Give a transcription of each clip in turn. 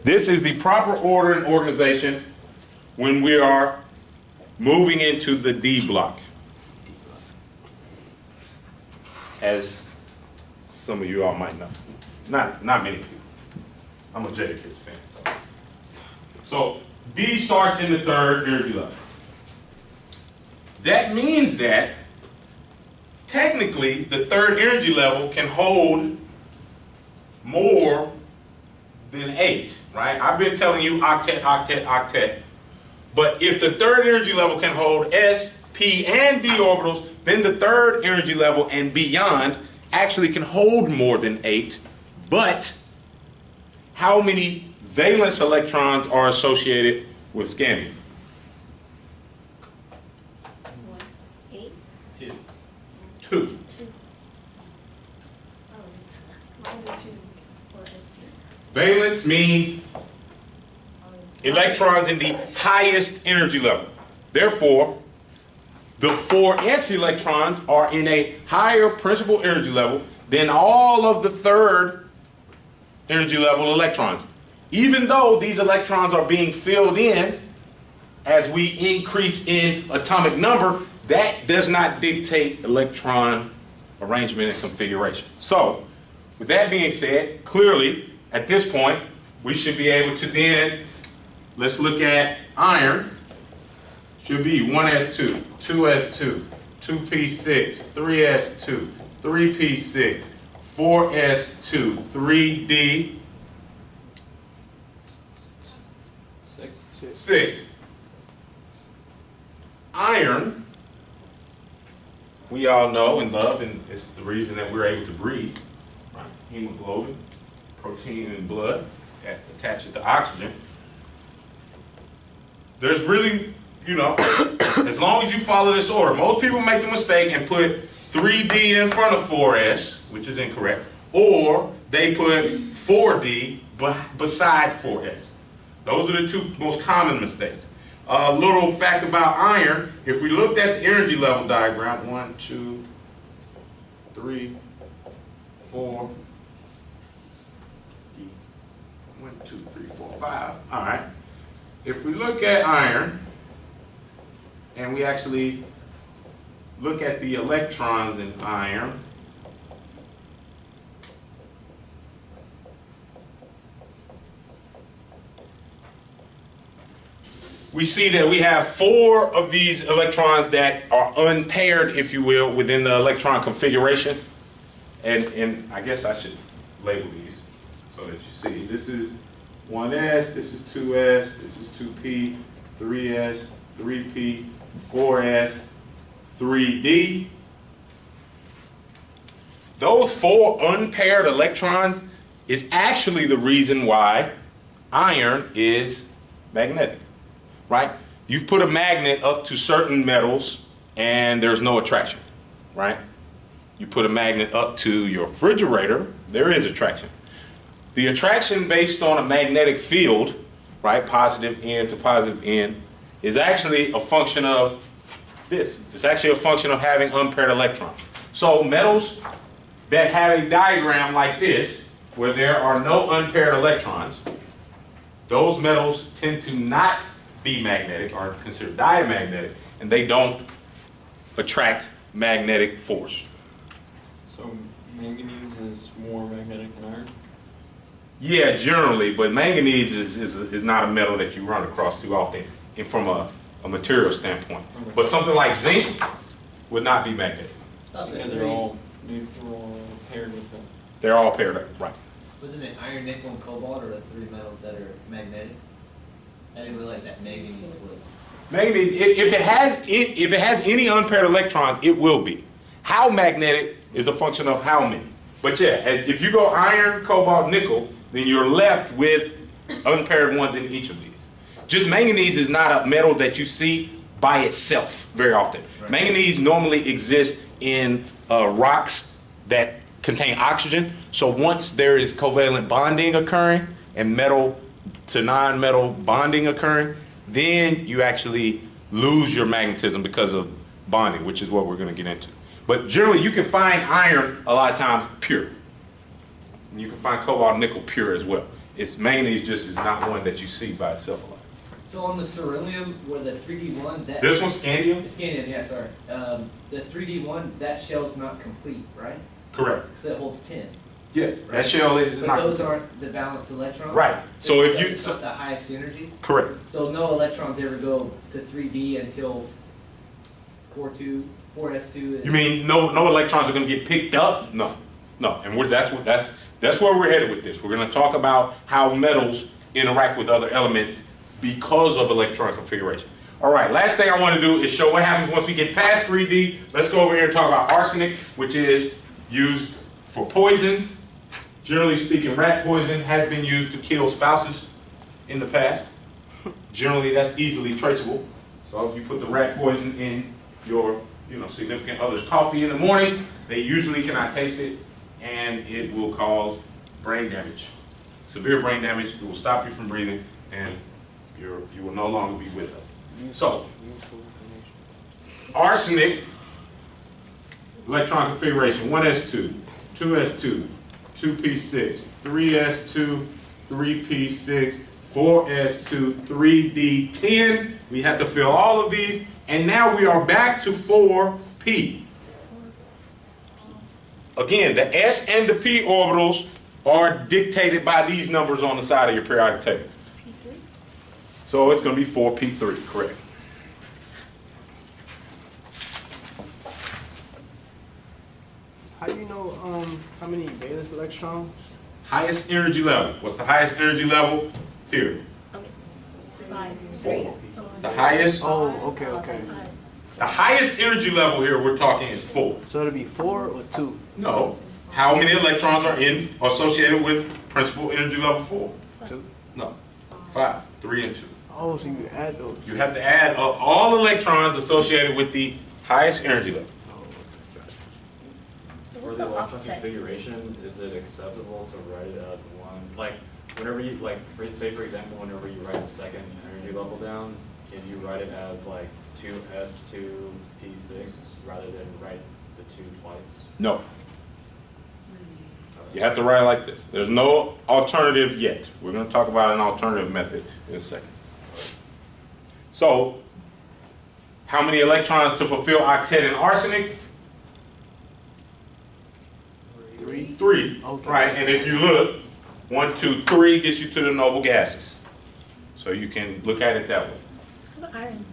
This is the proper order and organization when we are moving into the D block. As some of you all might know. Not many people. I'm a Jada Kids fan. So D starts in the third energy level. That means that technically the third energy level can hold more than 8, right? I've been telling you octet, octet, octet. But if the third energy level can hold S, P, and D orbitals, then the third energy level and beyond actually can hold more than 8. But how many valence electrons are associated with scandium? 8? 2. 2. Oh, why is it 2 or S2? Valence means electrons in the highest energy level. Therefore, the 4s electrons are in a higher principal energy level than all of the third energy level electrons. Even though these electrons are being filled in as we increase in atomic number, that does not dictate electron arrangement and configuration. So, with that being said, clearly, at this point, we should be able to then, let's look at iron. Should be 1s2, 2s2, 2p6, 3s2, 3p6, 4s2, 3d, 6. Iron, we all know and love, and it's the reason that we're able to breathe. Right? Hemoglobin, protein in blood that attaches to oxygen. There's really, you know, as long as you follow this order, most people make the mistake and put 3D in front of 4S, which is incorrect, or they put 4D beside 4S. Those are the two most common mistakes. A little fact about iron, if we looked at the energy level diagram, 1, 2, 3, 4, 1, 2, 3, 4, 5, all right. If we look at iron, and we actually look at the electrons in iron, we see that we have 4 of these electrons that are unpaired, if you will, within the electron configuration. And I guess I should label these so that you see. This is 1s, this is 2s, this is 2p, 3s, 3p, 4s, 3d. Those 4 unpaired electrons is actually the reason why iron is magnetic, right? You've put a magnet up to certain metals and there's no attraction, right? You put a magnet up to your refrigerator, there is attraction. The attraction based on a magnetic field, right, positive N to positive N, is actually a function of this. It's actually a function of having unpaired electrons. So metals that have a diagram like this, where there are no unpaired electrons, those metals tend to not be magnetic, or considered diamagnetic, and they don't attract magnetic force. So manganese is more magnetic than iron? Yeah, generally, but manganese is not a metal that you run across too often from a material standpoint. Okay. But something like zinc would not be magnetic. Because they're all paired with them. They're all paired up, right. Wasn't it iron, nickel, and cobalt are the 3 metals that are magnetic? I didn't realize that manganese was. Manganese, if it has any unpaired electrons, it will be. How magnetic is a function of how many. But yeah, if you go iron, cobalt, nickel, then you're left with unpaired ones in each of these. Just manganese is not a metal that you see by itself very often. Right. Manganese normally exists in rocks that contain oxygen. So once there is covalent bonding occurring and metal to non-metal bonding occurring, then you actually lose your magnetism because of bonding, which is what we're going to get into. But generally, you can find iron a lot of times pure. And you can find cobalt and nickel pure as well. It's manganese just is not one that you see by itself a lot. So on the beryllium, where the 3D1, that. This one's scandium? Scandium, yeah, sorry. The 3D1, that shell's not complete, right? Correct. Because it holds 10. Yes, that shell is But not. those aren't the valence electrons? Right. So if you, It's so, not the highest energy? correct. So no electrons ever go to 3D until 4s2 is. You mean no electrons are going to get picked up? No, no. And that's where we're headed with this. We're going to talk about how metals interact with other elements because of electron configuration. All right. Last thing I want to do is show what happens once we get past 3D. Let's go over here and talk about arsenic, which is used for poisons. Generally speaking, rat poison has been used to kill spouses in the past. Generally, that's easily traceable. So if you put the rat poison in your significant other's coffee in the morning, they usually cannot taste it, and it will cause brain damage. Severe brain damage. It will stop you from breathing, and you will no longer be with us. So, arsenic, electron configuration, 1s2, 2s2, 2p6, 3s2, 3p6, 4s2, 3d10. We have to fill all of these, and now we are back to 4p. Again, the s and the p orbitals are dictated by these numbers on the side of your periodic table. P3? So it's going to be 4p3, correct. How do you know how many valence electrons? Highest energy level. What's the highest energy level? Here. Okay. 5. 4. The highest, Oh, okay, okay. the highest energy level here we're talking is 4. So it'll be 4 or 2? No. How many electrons are associated with principal energy level 4? 2. No. 5. 3 and 2. Oh, so you add those. You have to add up all electrons associated with the highest energy level. So For what's the the electron octet? configuration, is it acceptable to write it as one? Like, whenever you, like, say for example, whenever you write the second energy level down, can you write it as like 2s2p6 rather than write the 2 twice? No. You have to write it like this. There's no alternative yet. We're going to talk about an alternative method in a second. So, how many electrons to fulfill octet in arsenic? 3. 3. Okay. Right, and if you look, 1, 2, 3 gets you to the noble gases. So you can look at it that way. How about iron?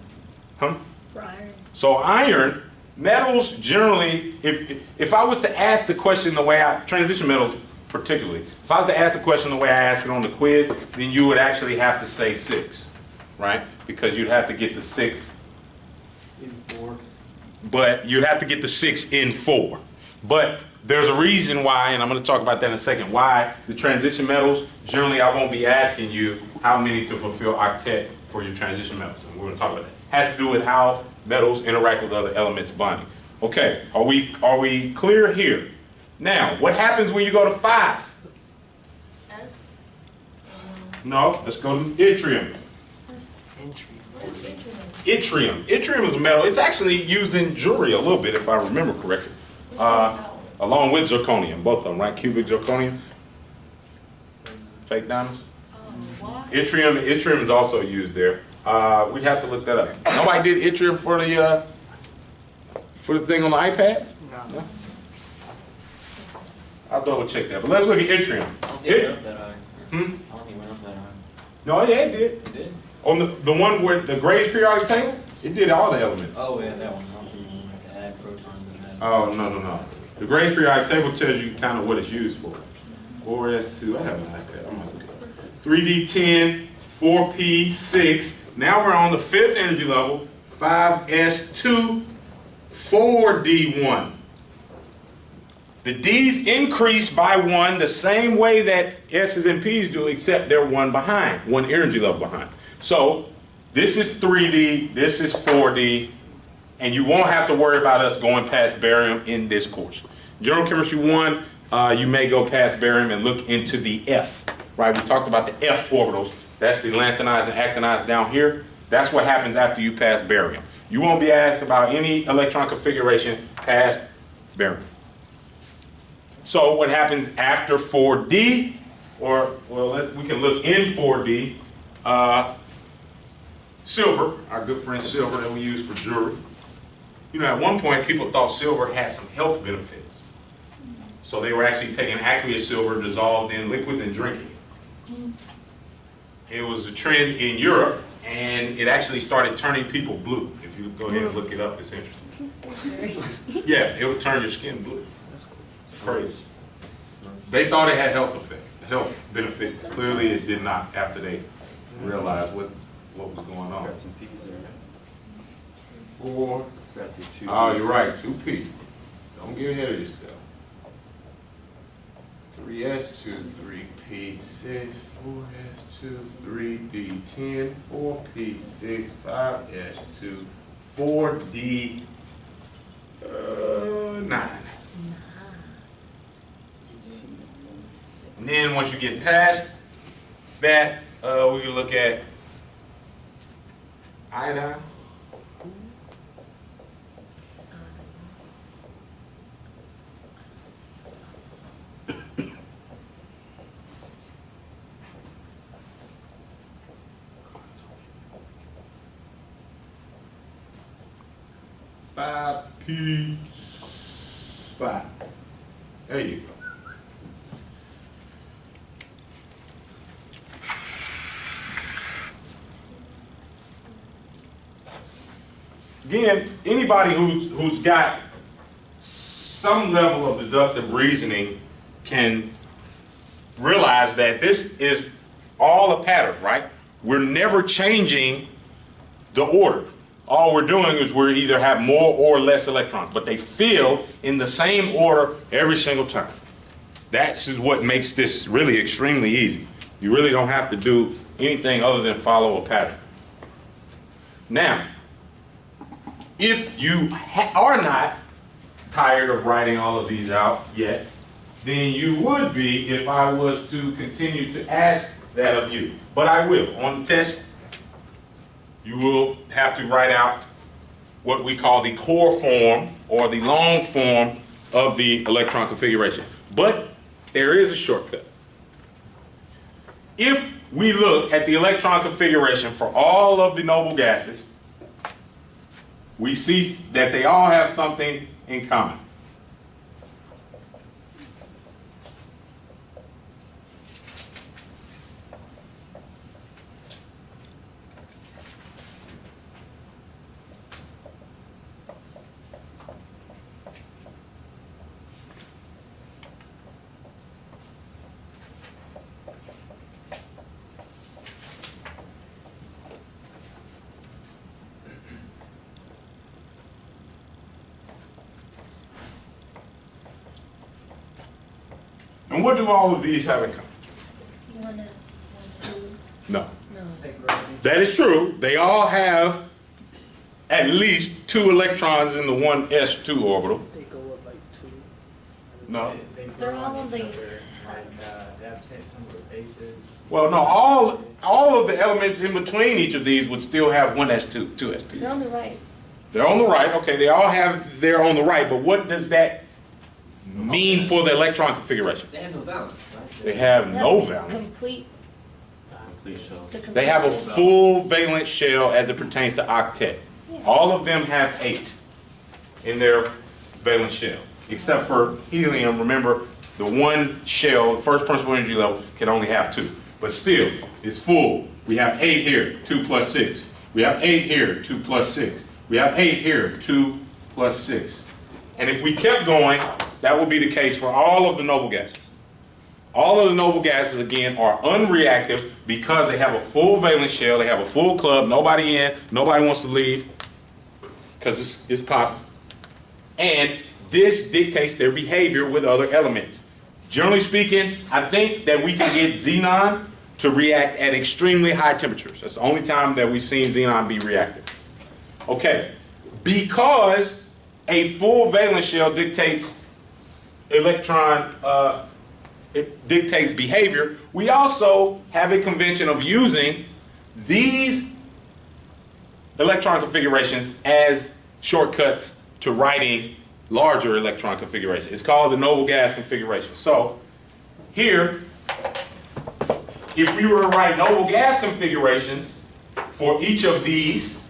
Huh? For iron. So iron, metals generally, if I was to ask the question the way transition metals particularly, if I was to ask the question the way I asked it on the quiz, then you would actually have to say 6, right? Because you'd have to get the 6 In 4. but you'd have to get the 6 in 4. But there's a reason why, and I'm going to talk about that in a second, why the transition metals, generally I won't be asking you how many to fulfill octet for your transition metals. And we're going to talk about that. Has to do with how metals interact with other elements bonding. Okay, are we clear here? Now, what happens when you go to 5? S? No, let's go to yttrium. Entry. Where's yttrium? Yttrium. Yttrium is a metal. It's actually used in jewelry a little bit, if I remember correctly. Along with zirconium, both of them, right? Cubic zirconium. Fake diamonds. Yttrium is also used there. We'd have to look that up. Nobody did yttrium for the thing on the iPads? No. I'll double check that. But let's look at yttrium. I don't think it went up that high. Hmm? I don't think it went up that high. No, yeah, it did. It did? On the one where the Gray's periodic table, it did all the elements. Oh, yeah, that one. I don't think you have to add protons and that. Oh, no. The Gray's periodic table tells you kind of what it's used for. 4s2, I have an iPad. I'm going to look at it. 3d10, 4p6. Now we're on the 5th energy level, 5s2, 4d1. The D's increase by 1 the same way that S's and P's do, except they're 1 behind, 1 energy level behind. So this is 3D, this is 4D, and you won't have to worry about us going past barium in this course. General Chemistry 1, you may go past barium and look into the F, right? We talked about the F orbitals. That's the lanthanides and actinides down here. That's what happens after you pass barium. You won't be asked about any electron configuration past barium. So what happens after 4D? or well, we can look in 4D. Silver, our good friend silver that we use for jewelry. You know, at one point people thought silver had some health benefits. So they were actually taking aqueous silver dissolved in liquids and drinking it. It was a trend in Europe, and it actually started turning people blue. If you go ahead and look it up, it's interesting. Yeah, it would turn your skin blue. It's crazy. They thought it had health benefits. Clearly it did not after they realized what was going on. Got some P's there, right? 4. It's got these two Oh, P's. you're right, 2P. Don't get ahead of yourself. 3S2, 3P6, 4S2, 3D10, 4P6, 5S2, 4D9. And then once you get past that, we can look at iodine. Five P5. There you go. Again, anybody who's got some level of deductive reasoning can realize that this is all a pattern, right? We're never changing the order. All we're doing is we either have more or less electrons, but they fill in the same order every single time. That's what makes this really extremely easy. You really don't have to do anything other than follow a pattern. Now, if you are not tired of writing all of these out yet, then you would be if I was to continue to ask that of you. But I will. On the test, you will have to write out what we call the core form or the long form of the electron configuration. But there is a shortcut. If we look at the electron configuration for all of the noble gases, we see that they all have something in common. And what do all of these have in common? One is 2. No. No. That is true. They all have at least 2 electrons in the 1s2 orbital. They go up like 2. No. They're all on the- They have similar bases. Well, no, all of the elements in between each of these would still have 1s2, 2s2. They're on the right. They're on the right. Okay, they all have, they're on the right, but what does that mean for the electron configuration? They have no balance, right? They have no That's valence. Complete. Complete shell. They have a full valence shell as it pertains to octet. Yeah. All of them have 8 in their valence shell, except for helium. Remember, the one shell, the first principal energy level, can only have 2. But still, it's full. We have 8 here, 2 plus 6. We have 8 here, 2 plus 6. We have 8 here, 2 plus 6. And if we kept going, that would be the case for all of the noble gases. All of the noble gases, again, are unreactive because they have a full valence shell, they have a full club, nobody in, nobody wants to leave because it's popping. And this dictates their behavior with other elements. Generally speaking, I think that we can get xenon to react at extremely high temperatures. That's the only time that we've seen xenon be reactive. Okay, because a full valence shell dictates electron, it dictates behavior, we also have a convention of using these electron configurations as shortcuts to writing larger electron configuration. It's called the noble gas configuration. So here if we were to write noble gas configurations for each of these,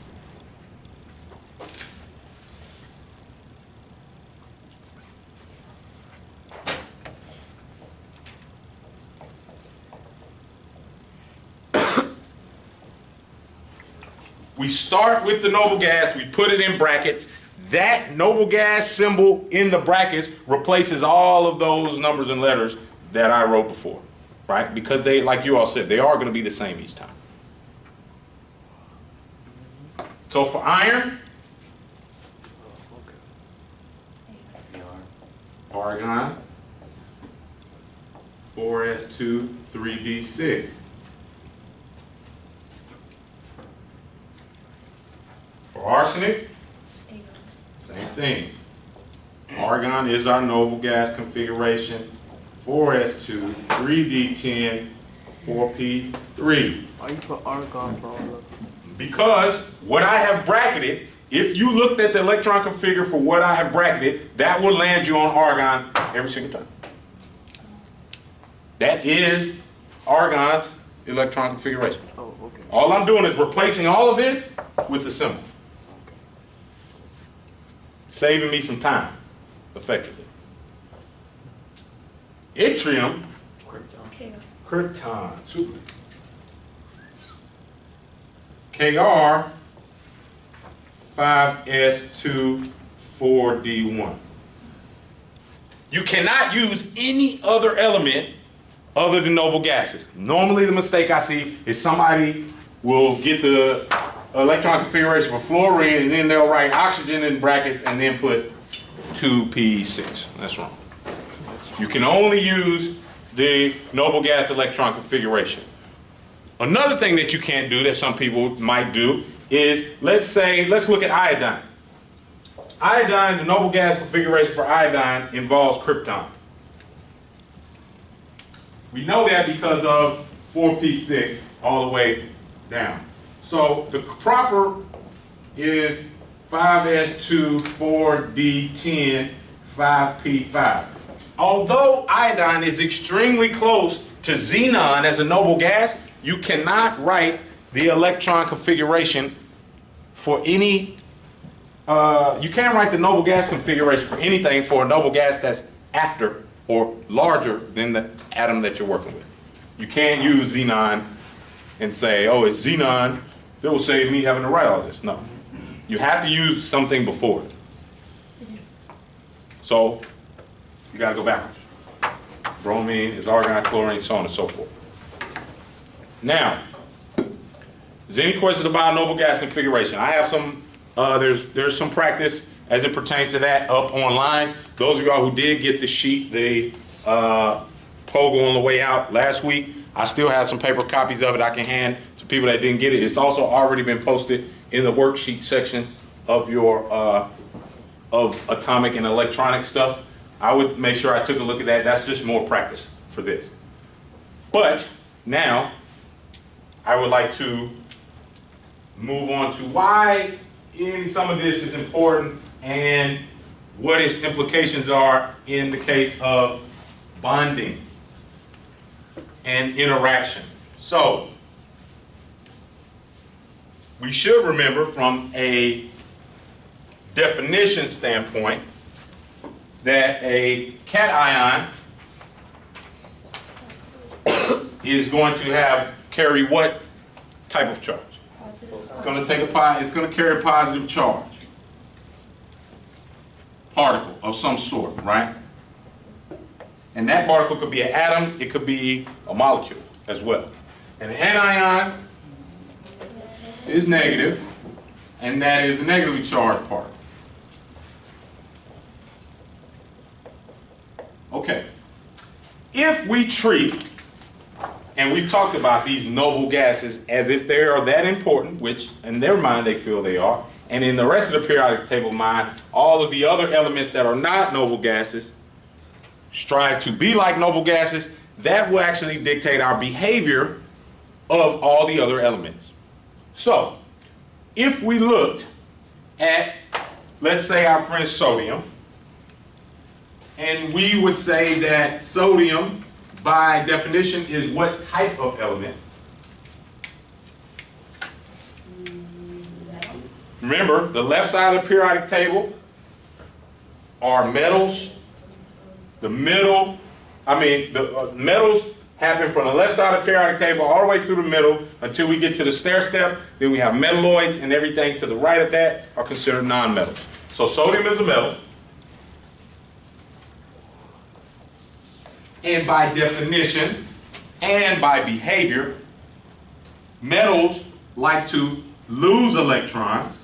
we start with the noble gas, we put it in brackets. That noble gas symbol in the brackets replaces all of those numbers and letters that I wrote before, right? Because they, like you all said, they are going to be the same each time. So for iron, argon, 4s2, 3d6. For arsenic, same thing. Argon is our noble gas configuration. 4s2, 3d10, 4p3. Why you put argon for all of them? Because what I have bracketed, if you looked at the electron configure for what I have bracketed, that will land you on argon every single time. That is argon's electron configuration. Oh, okay. All I'm doing is replacing all of this with the symbol. Saving me some time, effectively. Yttrium, Okay. krypton, super. Kr, 5s2, 4d1. You cannot use any other element other than noble gases. Normally the mistake I see is somebody will get the electron configuration for fluorine and then they'll write oxygen in brackets and then put 2p6. That's wrong. You can only use the noble gas electron configuration. Another thing that you can't do that some people might do is, let's look at iodine. Iodine, the noble gas configuration for iodine involves krypton. We know that because of 4p6 all the way down. So the proper is 5s2, 4d10, 5p5. Although iodine is extremely close to xenon as a noble gas, you cannot write the electron configuration for any, you can't write the noble gas configuration for anything for a noble gas that's after or larger than the atom that you're working with. You can't use xenon and say, oh, it's xenon, that will save me having to write all this. No. You have to use something before it. So, you gotta go backwards. Bromine is argon, chlorine, so on and so forth. Now, is there any questions about noble gas configuration? I have some, there's some practice as it pertains to that up online. Those of y'all who did get the sheet, the POGO on the way out last week, I still have some paper copies of it I can hand to people that didn't get it. It's also already been posted in the worksheet section of your, of atomic and electronic stuff. I would make sure I took a look at that. That's just more practice for this. But now, I would like to move on to why some of this is important and what its implications are in the case of bonding and interaction. So, we should remember from a definition standpoint that a cation is going to carry what type of charge? It's going to carry a positive charge. Particle of some sort, right? And that particle could be an atom, it could be a molecule as well. And an anion is negative, and that is a negatively charged particle. Okay. If we treat, and we've talked about these noble gases as if they are that important, which in their mind they feel they are, and in the rest of the periodic table mind, all of the other elements that are not noble gases strive to be like noble gases, that will actually dictate our behavior of all the other elements. So, if we looked at, let's say our friend sodium, and we would say that sodium by definition, is what type of element? Remember, the left side of the periodic table are metals. The middle, the metals happen from the left side of the periodic table all the way through the middle until we get to the stair step. Then we have metalloids, and everything to the right of that are considered nonmetals. So sodium is a metal. And by definition and by behavior, metals like to lose electrons.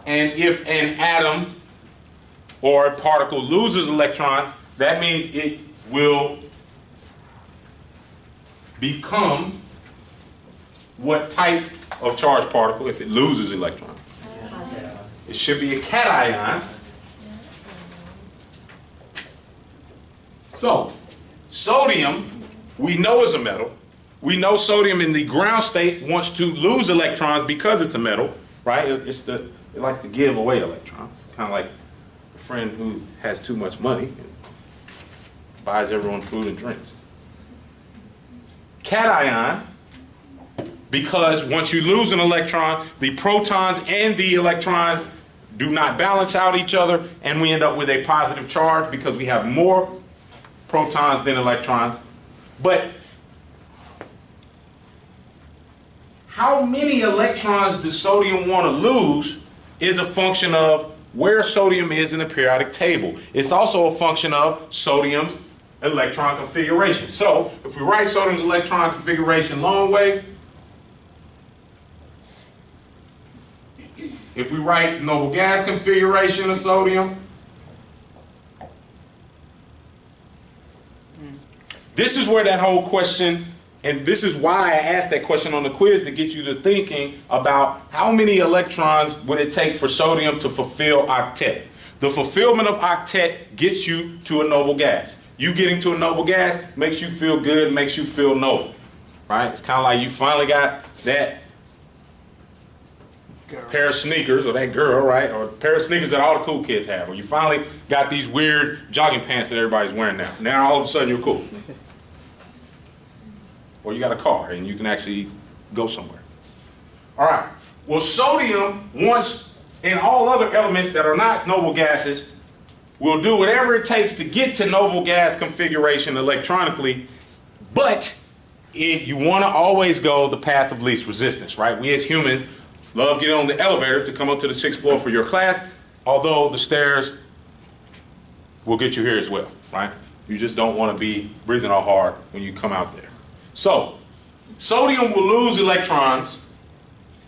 And if an atom or a particle loses electrons, that means it will become what type of charged particle if it loses electrons? It should be a cation. So, sodium, we know is a metal. We know sodium in the ground state wants to lose electrons because it's a metal, right? It likes to give away electrons. Kind of like a friend who has too much money and buys everyone food and drinks. Cation, because once you lose an electron, the protons and the electrons do not balance out each other, and we end up with a positive charge because we have more protons than electrons. But how many electrons does sodium want to lose is a function of where sodium is in the periodic table. It's also a function of sodium's electron configuration. So if we write sodium's electron configuration long way, if we write noble gas configuration of sodium, this is where that whole question, and this is why I asked that question on the quiz, to get you to thinking about how many electrons would it take for sodium to fulfill octet. The fulfillment of octet gets you to a noble gas. You getting to a noble gas makes you feel good, makes you feel noble, right? It's kind of like you finally got that pair of sneakers, or that girl, right? Or a pair of sneakers that all the cool kids have. Or you finally got these weird jogging pants that everybody's wearing now. Now all of a sudden you're cool. Or you got a car and you can actually go somewhere. All right. Well, sodium wants, and all other elements that are not noble gases, will do whatever it takes to get to noble gas configuration electronically, but you want to always go the path of least resistance, right? We as humans love getting on the elevator to come up to the 6th floor for your class, although the stairs will get you here as well, right? You just don't want to be breathing all hard when you come out there. So, sodium will lose electrons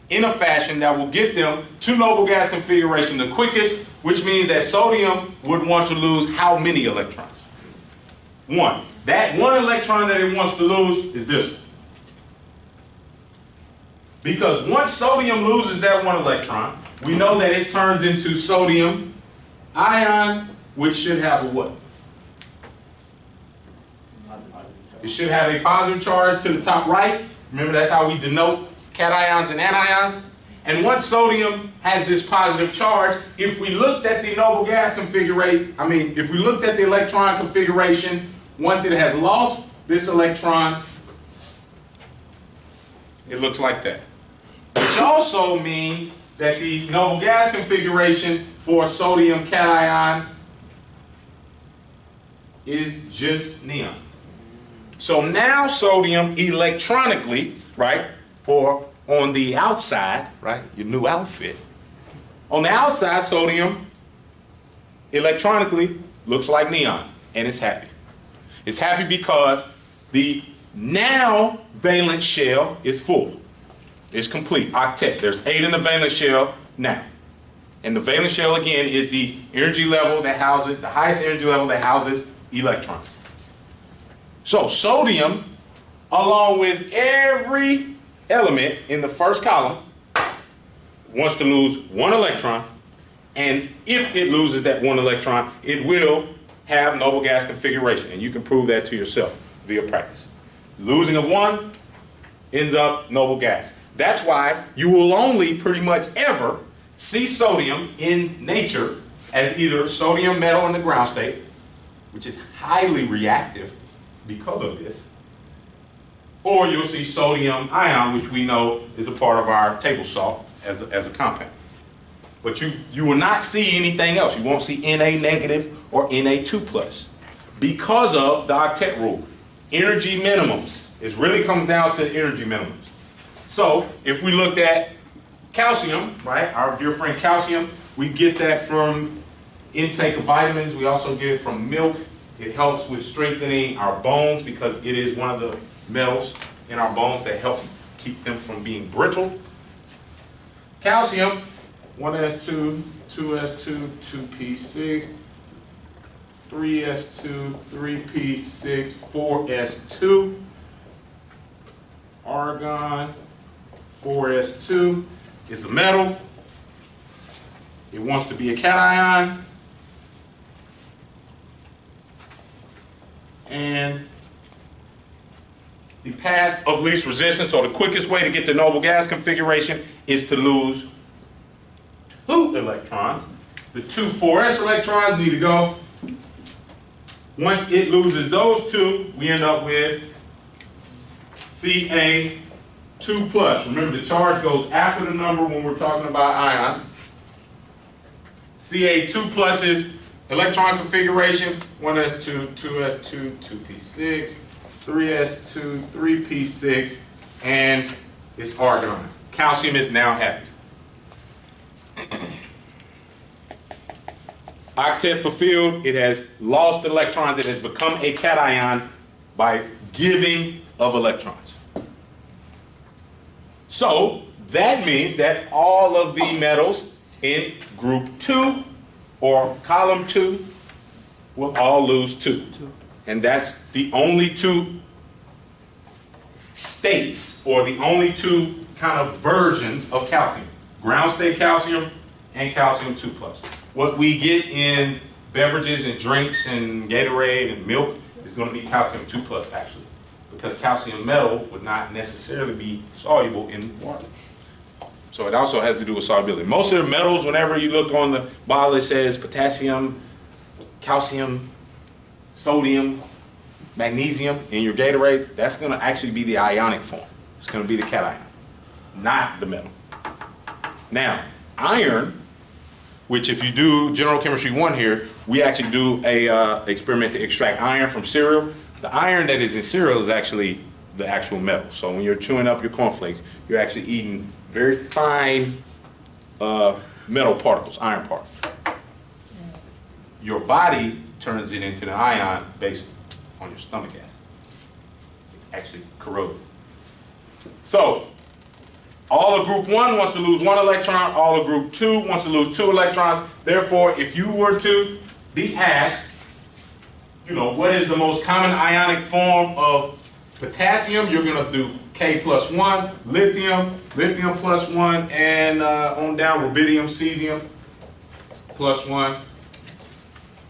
in a fashion that will get them to noble gas configuration the quickest, which means that sodium would want to lose how many electrons? 1. That 1 electron that it wants to lose is this one. Because once sodium loses that 1 electron, we know that it turns into sodium ion, which should have a what? It should have a positive charge to the top right. Remember, that's how we denote cations and anions. And once sodium has this positive charge, if we looked at the noble gas configuration, if we looked at the electron configuration, once it has lost this electron, it looks like that. Which also means that the noble gas configuration for sodium cation is just neon. So now sodium electronically, right, or on the outside, right, your new outfit, on the outside sodium electronically looks like neon, and it's happy. It's happy because the now valence shell is full. It's complete, octet. There's 8 in the valence shell now. And the valence shell, again, is the energy level that houses, the highest energy level that houses electrons. So sodium, along with every element in the first column, wants to lose 1 electron, and if it loses that 1 electron, it will have noble gas configuration, and you can prove that to yourself via practice. Losing of 1 ends up noble gas. That's why you will only pretty much ever see sodium in nature as either sodium metal in the ground state, which is highly reactive because of this. Or you'll see sodium ion, which we know is a part of our table salt as a compound. But you will not see anything else. You won't see Na negative or Na2 plus because of the octet rule. Energy minimums. It really comes down to energy minimums. So if we looked at calcium, right, our dear friend calcium, we get that from intake of vitamins. We also get it from milk. It helps with strengthening our bones because it is one of the metals in our bones that helps keep them from being brittle. Calcium, 1s2, 2s2, 2p6, 3s2, 3p6, 4s2. Argon, 4s2, is a metal. It wants to be a cation. And the path of least resistance, or the quickest way to get the noble gas configuration, is to lose 2 electrons. The 2 4s electrons need to go. Once it loses those 2, we end up with Ca2 plus. Remember, the charge goes after the number when we're talking about ions. Ca2 plus's electron configuration, 1s2, 2s2, 2p6, 3s2, 3p6, and it's argon. Calcium is now happy. Octet fulfilled, it has lost electrons, it has become a cation by giving of electrons. So that means that all of the metals in group 2 or column 2 will all lose 2. And that's the only 2 states, or the only 2 kind of versions of calcium. Ground state calcium and calcium 2 plus. What we get in beverages and drinks and Gatorade and milk is going to be calcium 2 plus actually, because calcium metal would not necessarily be soluble in water. So it also has to do with solubility. Most of the metals, whenever you look on the bottle, it says potassium, calcium, sodium, magnesium in your Gatorades. That's going to actually be the ionic form. It's going to be the cation, not the metal. Now, iron, which if you do General Chemistry 1 here, we actually do a experiment to extract iron from cereal. The iron that is in cereal is actually the actual metal. So when you're chewing up your cornflakes, you're actually eating very fine metal particles, iron particles. Your body turns it into the ion based on your stomach acid. It actually corrodes it. So all of group 1 wants to lose 1 electron, all of group 2 wants to lose 2 electrons. Therefore, if you were to be asked, you know, what is the most common ionic form of potassium, you're going to do K plus 1, lithium, lithium plus 1, and on down, rubidium, cesium, plus 1,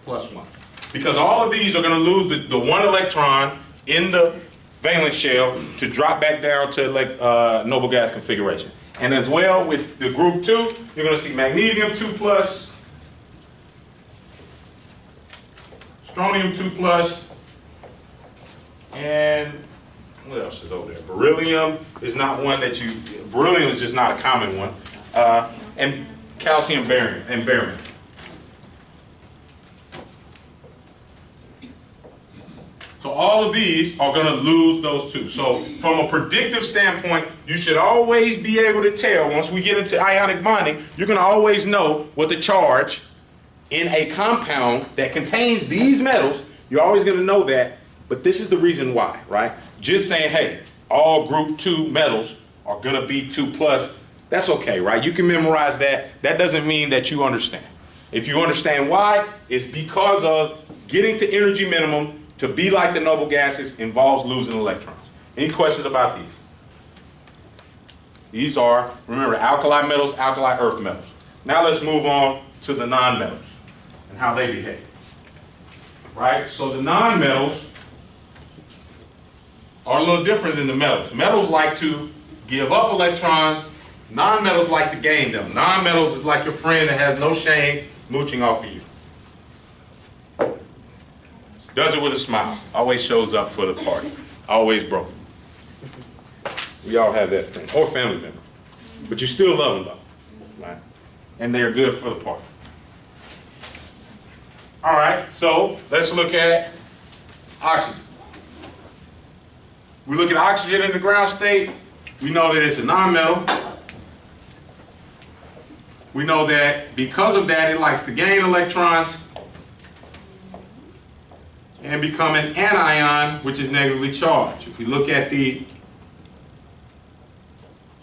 plus 1. Because all of these are going to lose the 1 electron in the valence shell to drop back down to noble gas configuration. And as well with the group 2, you're going to see magnesium 2 plus, strontium 2 plus, and what else is over there? Beryllium is not one that beryllium is just not a common one. And calcium barium and barium. So all of these are going to lose those 2. So from a predictive standpoint, you should always be able to tell, once we get into ionic bonding, you're going to always know what the charge in a compound that contains these metals, you're always going to know that, but this is the reason why, right? Just saying, hey, all group 2 metals are going to be 2 plus, that's okay, right? You can memorize that. That doesn't mean that you understand. If you understand why, it's because of getting to energy minimum to be like the noble gases involves losing electrons. Any questions about these? These are, remember, alkali metals, alkali earth metals. Now let's move on to the non-metals and how they behave. Right? So the non-metals are a little different than the metals. Metals like to give up electrons. Non-metals like to gain them. Non-metals is like your friend that has no shame mooching off of you. Does it with a smile. Always shows up for the party. Always broke. We all have that friend or family member. But you still love them though. Right? And they're good for the party. All right, so let's look at oxygen. We look at oxygen in the ground state. We know that it's a nonmetal. We know that because of that, it likes to gain electrons and become an anion, which is negatively charged. If we look at the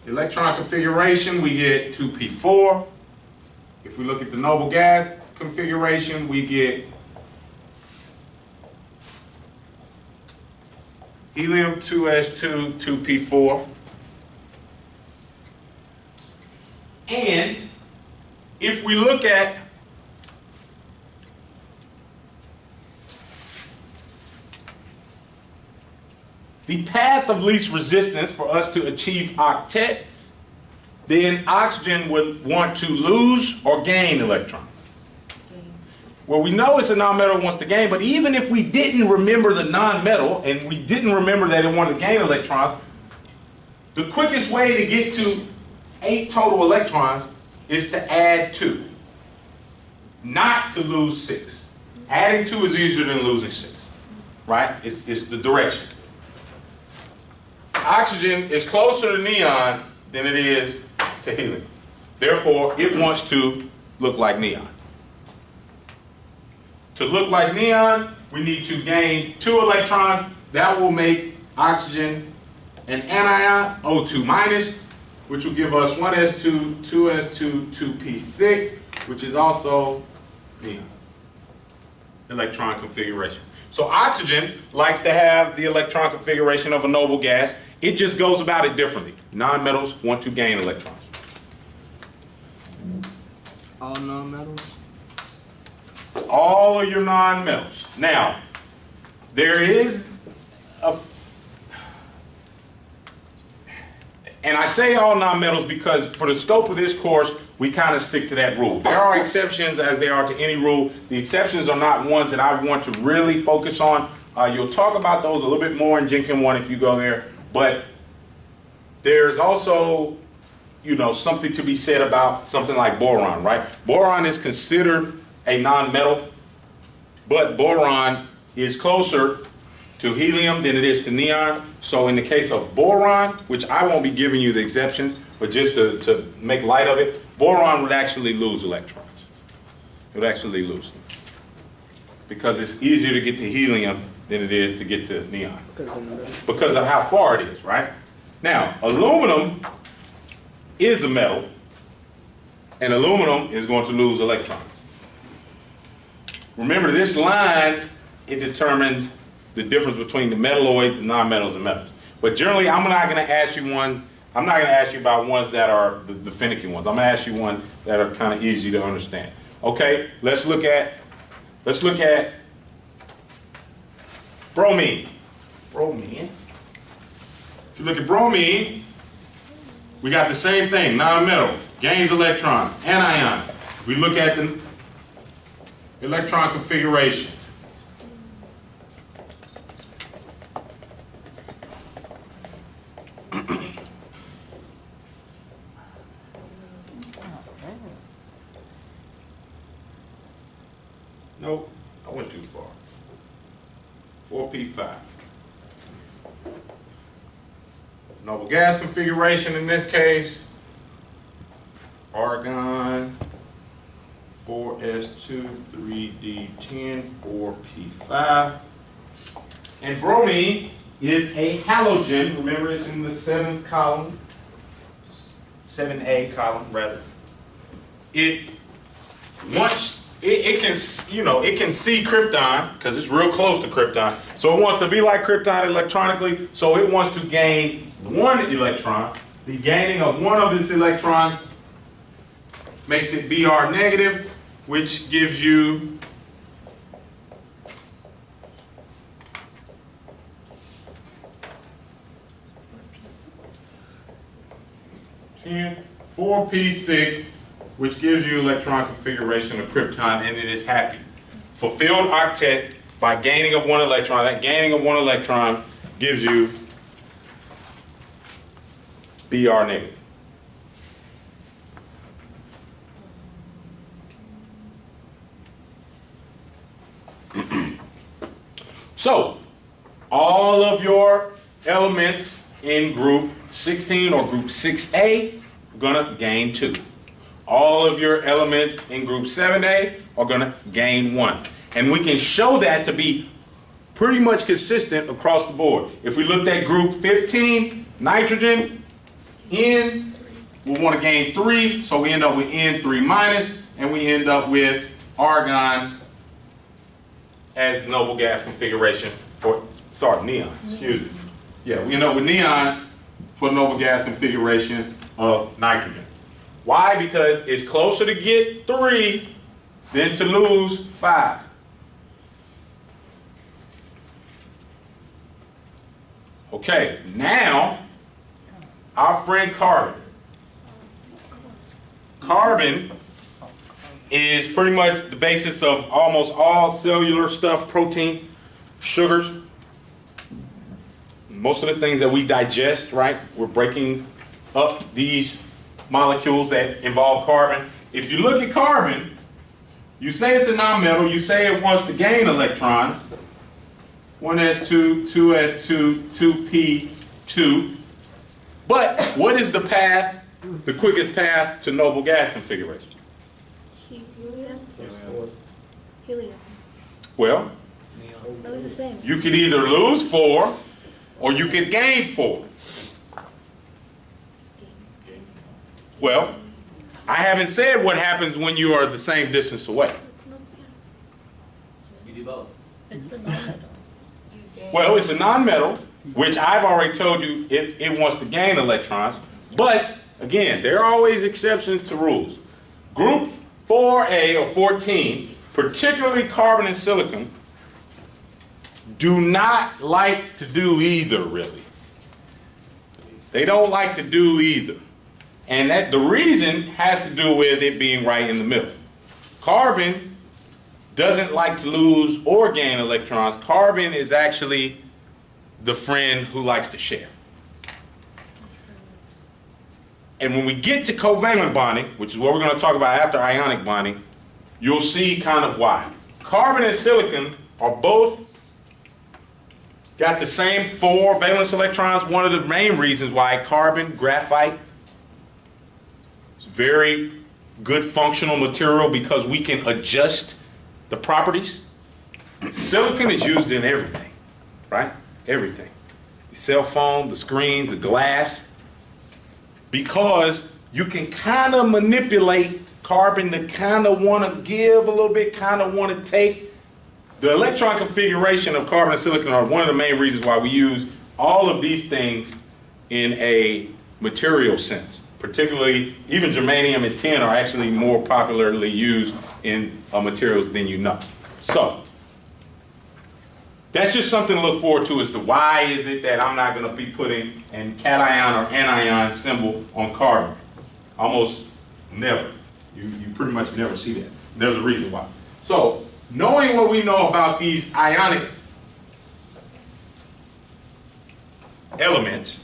electron configuration, we get 2p4. If we look at the noble gas configuration, we get helium 2s2, 2p4. And if we look at the path of least resistance for us to achieve octet, then oxygen would want to lose or gain electrons. Well, we know it's a nonmetal, wants to gain, but even if we didn't remember the nonmetal and we didn't remember that it wanted to gain electrons, the quickest way to get to 8 total electrons is to add 2, not to lose 6. Adding 2 is easier than losing 6, right? It's the direction. Oxygen is closer to neon than it is to helium. Therefore, it wants to look like neon. To look like neon, we need to gain 2 electrons. That will make oxygen an anion, O2 minus, which will give us 1s2, 2s2, 2p6, which is also neon electron configuration. So oxygen likes to have the electron configuration of a noble gas. It just goes about it differently. Nonmetals want to gain electrons. All nonmetals? All of your nonmetals. Now, there is a, and I say all nonmetals because for the scope of this course, we kind of stick to that rule. There are exceptions as there are to any rule. The exceptions are not ones that I want to really focus on. You'll talk about those a little bit more in Gen Chem 1 if you go there. But there's also, you know, something to be said about something like boron, right? Boron is considered a nonmetal, but boron is closer to helium than it is to neon. So in the case of boron, which I won't be giving you the exceptions, but just to make light of it, boron would actually lose electrons. It would actually lose them. Because it's easier to get to helium than it is to get to neon. Because of how far it is, right? Now, aluminum is a metal, and aluminum is going to lose electrons. Remember, this line, it determines the difference between the metalloids, nonmetals, and metals. But generally, I'm not going to ask you about ones that are the finicky ones. I'm going to ask you ones that are kind of easy to understand. Okay, let's look at bromine. Bromine. If you look at bromine, we got the same thing, nonmetal, gains electrons, anion. If we look at the electron configuration, nope, I went too far. 4p5. Noble gas configuration in this case, argon, 4s2, 3d10, 4p5. And bromine is a halogen. Remember, it's in the 7th column, 7a column rather. It can see krypton because it's real close to krypton. So it wants to be like krypton electronically. So it wants to gain 1 electron. The gaining of 1 of its electrons makes it Br negative, which gives you and 4p6, which gives you electron configuration of krypton, and it is happy. Fulfilled octet by gaining of one electron. That gaining of one electron gives you Br negative. So, all of your elements in group 16 or group 6A are going to gain 2. All of your elements in group 7A are going to gain 1. And we can show that to be pretty much consistent across the board. If we looked at group 15, nitrogen, N, we'll want to gain 3, so we end up with N3 minus, and we end up with argon as the noble gas configuration for, neon, excuse me. Yeah, we end up with neon for the noble gas configuration of nitrogen. Why? Because it's closer to get 3 than to lose 5. Okay, now our friend carbon. Carbon is pretty much the basis of almost all cellular stuff, protein, sugars. Most of the things that we digest, right? We're breaking up these molecules that involve carbon. If you look at carbon, you say it's a nonmetal, you say it wants to gain electrons. 1s2, 2s2, 2p2. But what is the path, the quickest path to noble gas configuration? Helium. Helium. Well, That was the same. you could either lose 4 or you could gain 4. Well, I haven't said what happens when you are the same distance away. It's not, You do both. it's a non-metal. Well, it's a nonmetal, which I've already told you it wants to gain electrons. But, again, there are always exceptions to rules. Group 4A or 14, particularly carbon and silicon, do not like to do either, really. They don't like to do either. And that the reason has to do with it being right in the middle. Carbon doesn't like to lose or gain electrons. Carbon is actually the friend who likes to share. And when we get to covalent bonding, which is what we're going to talk about after ionic bonding, you'll see kind of why. Carbon and silicon are both got the same 4 valence electrons. One of the main reasons why carbon, graphite, is very good functional material because we can adjust the properties. Silicon is used in everything, right? Everything. The cell phone, the screens, the glass. Because you can kind of manipulate carbon to kind of want to give a little bit, kind of want to take. The electron configuration of carbon and silicon are one of the main reasons why we use all of these things in a material sense. Particularly, even germanium and tin are actually more popularly used in materials than you know. So, that's just something to look forward to as to why is it that I'm not going to be putting an cation or anion symbol on carbon. Almost never. You pretty much never see that. There's a reason why. So, knowing what we know about these ionic elements,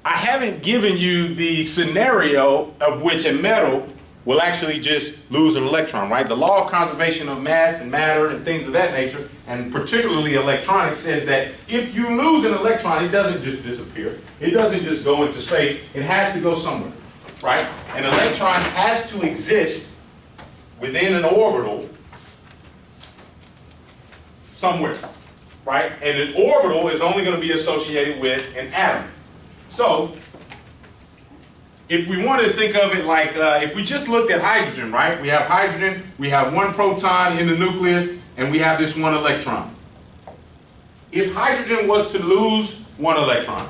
I haven't given you the scenario of which a metal will actually just lose an electron, right? The law of conservation of mass and matter and things of that nature, and particularly electronics, says that if you lose an electron, it doesn't just disappear. It doesn't just go into space. It has to go somewhere, right? An electron has to exist within an orbital somewhere, right? And an orbital is only going to be associated with an atom. So, if we want to think of it like, if we just looked at hydrogen, right? We have hydrogen, we have 1 proton in the nucleus, and we have this 1 electron. If hydrogen was to lose 1 electron,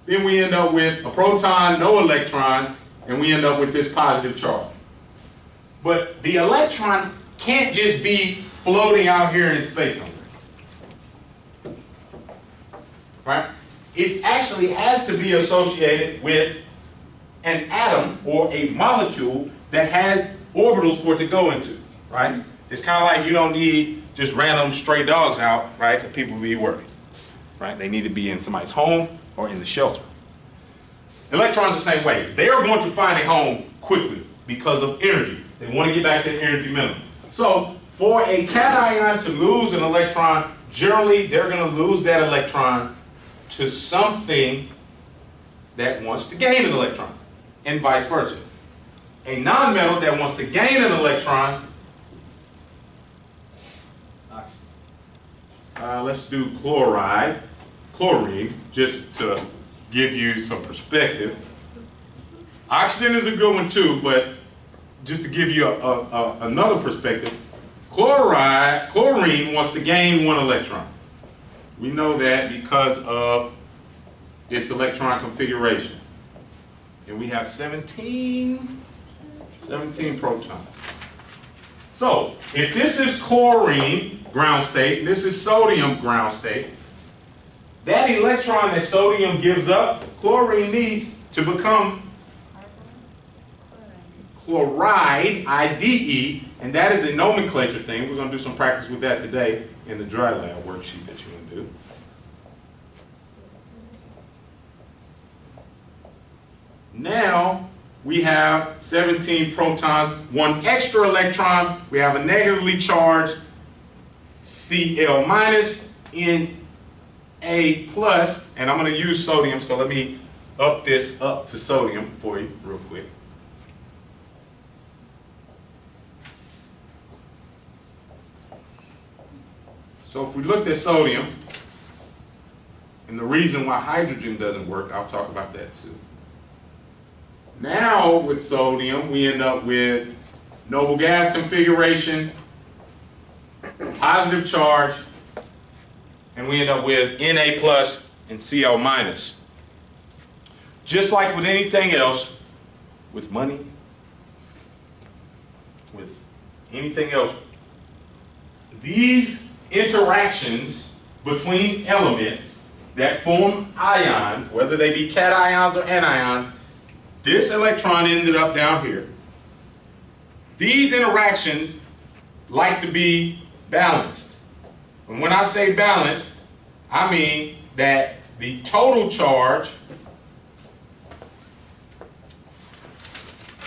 then we end up with a proton, no electron, and we end up with this positive charge. But the electron can't just be floating out here in space somewhere. Right? It actually has to be associated with an atom or a molecule that has orbitals for it to go into, right? It's kind of like you don't need just random stray dogs out, right? Because people be worried, right? They need to be in somebody's home or in the shelter. Electrons the same way. They are going to find a home quickly because of energy. They want to get back to the energy minimum. So for a cation to lose an electron, generally they're going to lose that electron to something that wants to gain an electron, and vice versa. A nonmetal that wants to gain an electron, let's do chlorine, just to give you some perspective. Oxygen is a good one too, but just to give you another perspective, chlorine wants to gain one electron. We know that because of its electron configuration. And we have 17 protons. So if this is chlorine, ground state, this is sodium, ground state, that electron that sodium gives up, chlorine needs to become chloride, IDE, and that is a nomenclature thing. We're going to do some practice with that today in the dry lab worksheet that you're going to do. Now we have 17 protons, one extra electron. We have a negatively charged Cl minus in A plus, and I'm going to use sodium, so let me up this up to sodium for you real quick. So if we looked at sodium, and the reason why hydrogen doesn't work, I'll talk about that too. Now with sodium, we end up with noble gas configuration, positive charge, and we end up with Na plus and Cl minus. Just like with anything else, with money, with anything else, these interactions between elements that form ions, whether they be cations or anions, this electron ended up down here. These interactions like to be balanced. And when I say balanced, I mean that the total charge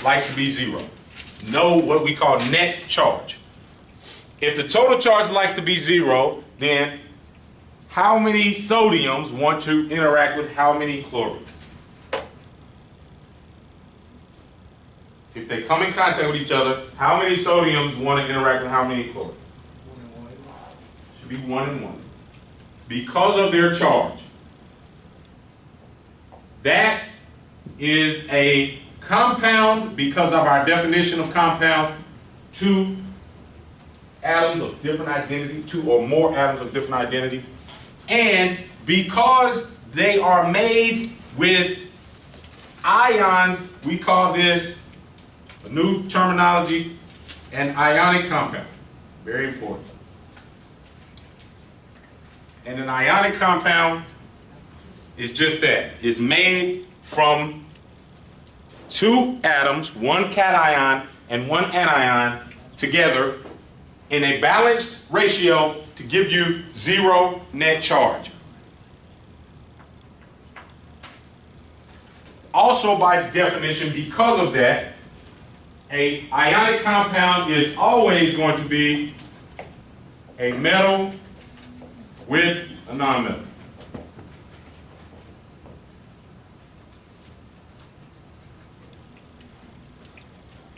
likes to be zero. No, what we call net charge. If the total charge likes to be zero, then how many sodiums want to interact with how many chlorines? If they come in contact with each other, how many sodiums want to interact with how many chlorines? Should be 1 and 1. Because of their charge. That is a compound, because of our definition of compounds, 2 atoms of different identity, 2 or more atoms of different identity. And because they are made with ions, we call this, a new terminology, an ionic compound. Very important. And an ionic compound is just that. It's made from 2 atoms, 1 cation and 1 anion, together in a balanced ratio to give you 0 net charge. Also, by definition, because of that, an ionic compound is always going to be a metal with a nonmetal.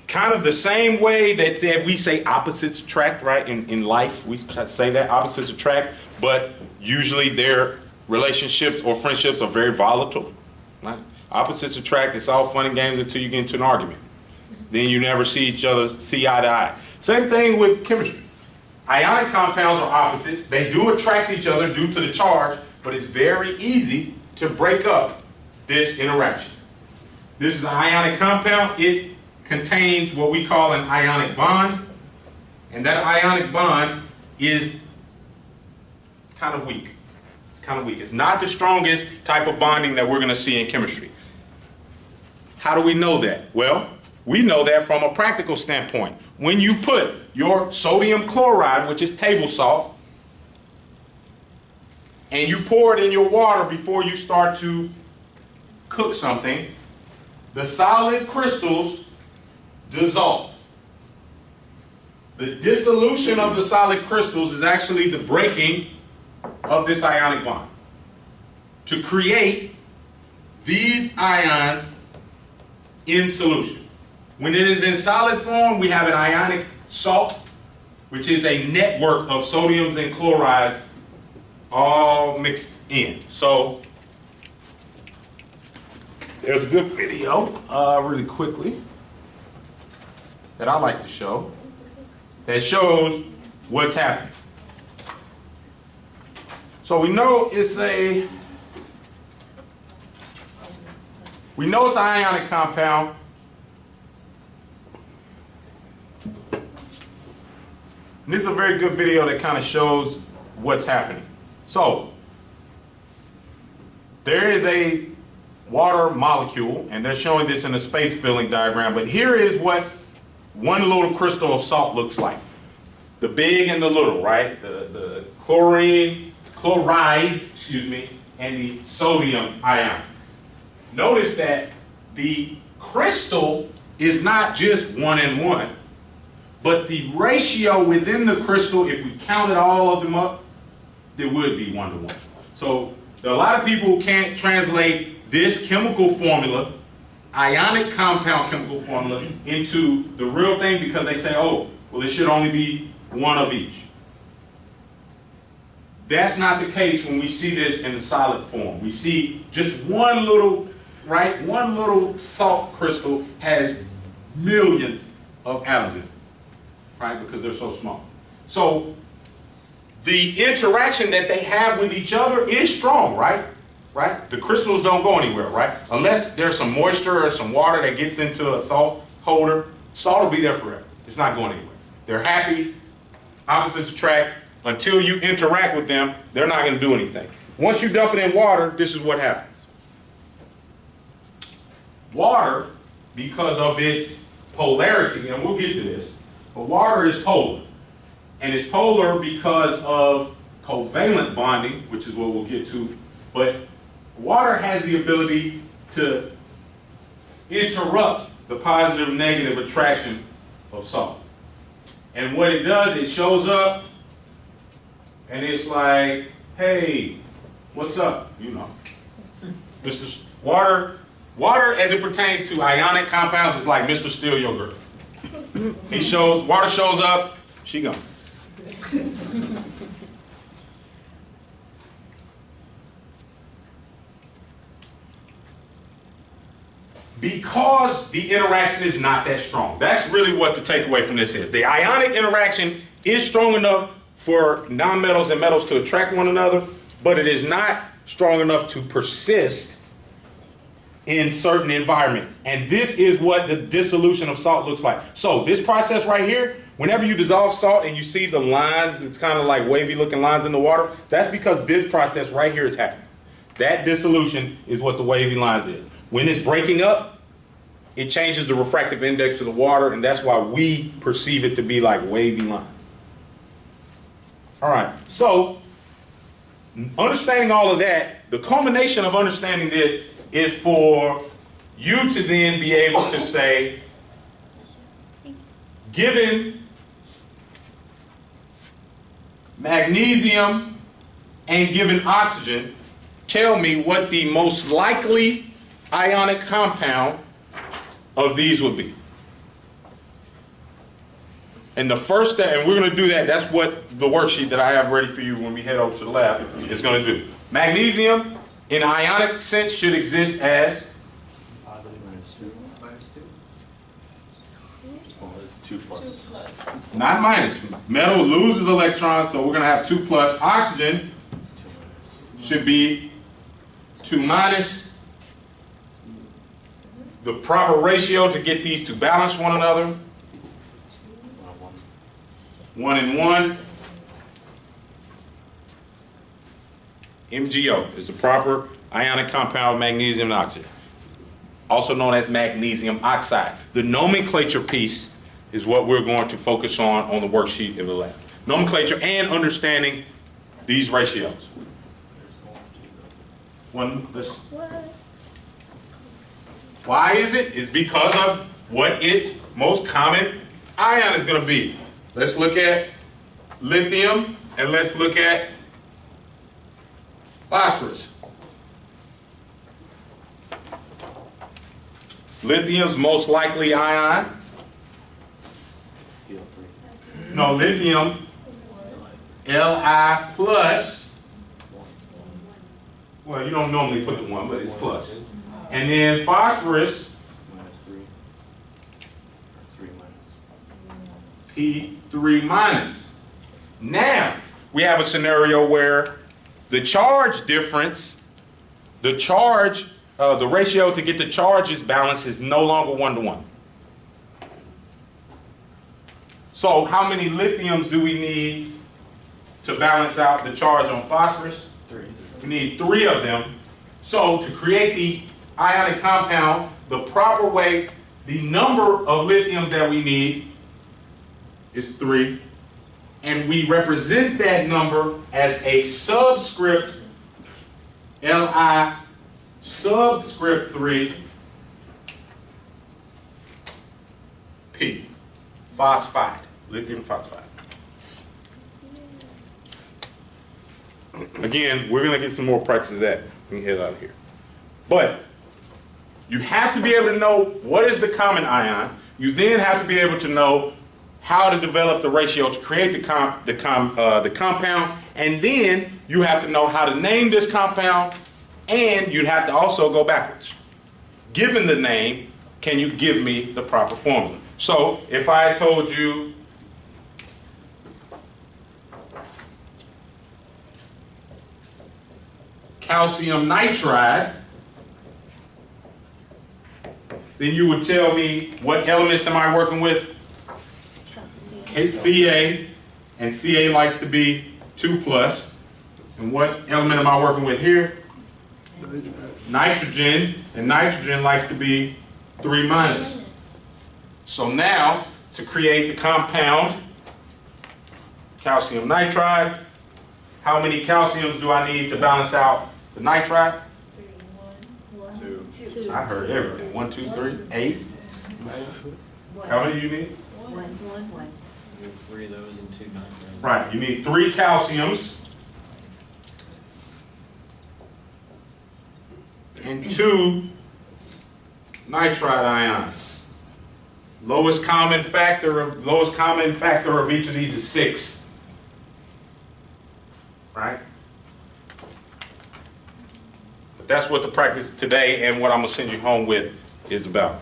Kind of the same way that we say opposites attract, right? In life, we say that opposites attract, but usually their relationships or friendships are very volatile. Right? Opposites attract, it's all fun and games until you get into an argument. Then you never see each other, see eye to eye. Same thing with chemistry. Ionic compounds are opposites. They do attract each other due to the charge, but it's very easy to break up this interaction. This is an ionic compound. It contains what we call an ionic bond, and that ionic bond is kind of weak. It's kind of weak. It's not the strongest type of bonding that we're going to see in chemistry. How do we know that? Well, We know that from a practical standpoint. When you put your sodium chloride, which is table salt, and you pour it in your water before you start to cook something, the solid crystals dissolve. The dissolution of the solid crystals is actually the breaking of this ionic bond to create these ions in solution. When it is in solid form, we have an ionic salt, which is a network of sodiums and chlorides all mixed in. So there's a good video, really quickly, that I like to show that shows what's happening. So we know it's an ionic compound. And this is a very good video that kind of shows what's happening. So there is a water molecule, and they're showing this in a space filling diagram, but here is what one little crystal of salt looks like. The big and the little, right? The chloride, and the sodium ion. Notice that the crystal is not just 1 and 1, but the ratio within the crystal, if we counted all of them up, there would be 1 to 1. So a lot of people can't translate this chemical formula, ionic compound chemical formula, into the real thing because they say, oh, well, it should only be 1 of each. That's not the case when we see this in the solid form. We see just one little, right? One little salt crystal has millions of atoms in it, right? Because they're so small. So the interaction that they have with each other is strong, right? Right? The crystals don't go anywhere, right? Unless there's some moisture or some water that gets into a salt holder, salt will be there forever. It's not going anywhere. They're happy, opposites attract. Until you interact with them, they're not going to do anything. Once you dump it in water, this is what happens. Water, because of its polarity, and we'll get to this, but water is polar. And it's polar because of covalent bonding, which is what we'll get to. But water has the ability to interrupt the positive and negative attraction of salt. And what it does, it shows up, and it's like, hey, what's up? You know, Mr. Water as it pertains to ionic compounds is like Mr. Steal Your Girl. Water shows up, she gone. Because the interaction is not that strong. That's really what the takeaway from this is. The ionic interaction is strong enough for nonmetals and metals to attract one another, but it is not strong enough to persist in certain environments. And this is what the dissolution of salt looks like. So this process right here, whenever you dissolve salt and you see the lines, it's kind of like wavy looking lines in the water, that's because this process right here is happening. That dissolution is what the wavy lines is. When it's breaking up, it changes the refractive index of the water, and that's why we perceive it to be like wavy lines. All right, so understanding all of that, the culmination of understanding this is for you to then be able to say, given magnesium and given oxygen, tell me what the most likely ionic compound of these would be. And the first step, and we're going to do that, that's what the worksheet that I have ready for you when we head over to the lab is going to do. Magnesium, in ionic sense, should exist as -2. not minus. Metal loses electrons, so we're going to have 2+. Oxygen should be 2-. The proper ratio to get these to balance one another, 1 and 1. MgO is the proper ionic compound of magnesium and oxygen. also known as magnesium oxide. The nomenclature piece is what we're going to focus on the worksheet in the lab. Nomenclature and understanding these ratios. What? Why is it? It's because of what its most common ion is going to be. Let's look at lithium and let's look at phosphorus. Lithium's most likely ion. PO3. No, lithium, Li plus. Well, you don't normally put the 1, but it's plus. And then phosphorus, -3. Or 3 minus. P3 minus. Now, we have a scenario where the charge difference, the ratio to get the charges balanced is no longer 1-to-1. So how many lithiums do we need to balance out the charge on phosphorus? 3. We need 3 of them. So to create the ionic compound, the proper way, the number of lithium that we need is 3. And we represent that number as a subscript Li subscript 3 P, phosphide, lithium phosphide. Again, we're going to get some more practice of that when we head out of here. But you have to be able to know what is the common ion. You then have to be able to know how to develop the ratio to create the compound, and then you have to know how to name this compound, and you'd have to also go backwards. Given the name, can you give me the proper formula? So if I told you calcium nitride, then you would tell me what elements am I working with? Calcium. Ca, and Ca likes to be 2+. And what element am I working with here? Nitrogen, and nitrogen likes to be 3-. So now, to create the compound calcium nitride, how many calciums do I need to balance out the nitride? 2. 2. I heard everything. 1, 2, 3, 8. How many do you need? 1. You have 3 of those and 2 nitrates. Right, you need 3 calciums and 2 nitride ions. Lowest common factor of each of these is 6. Right? But that's what the practice today and what I'm going to send you home with is about.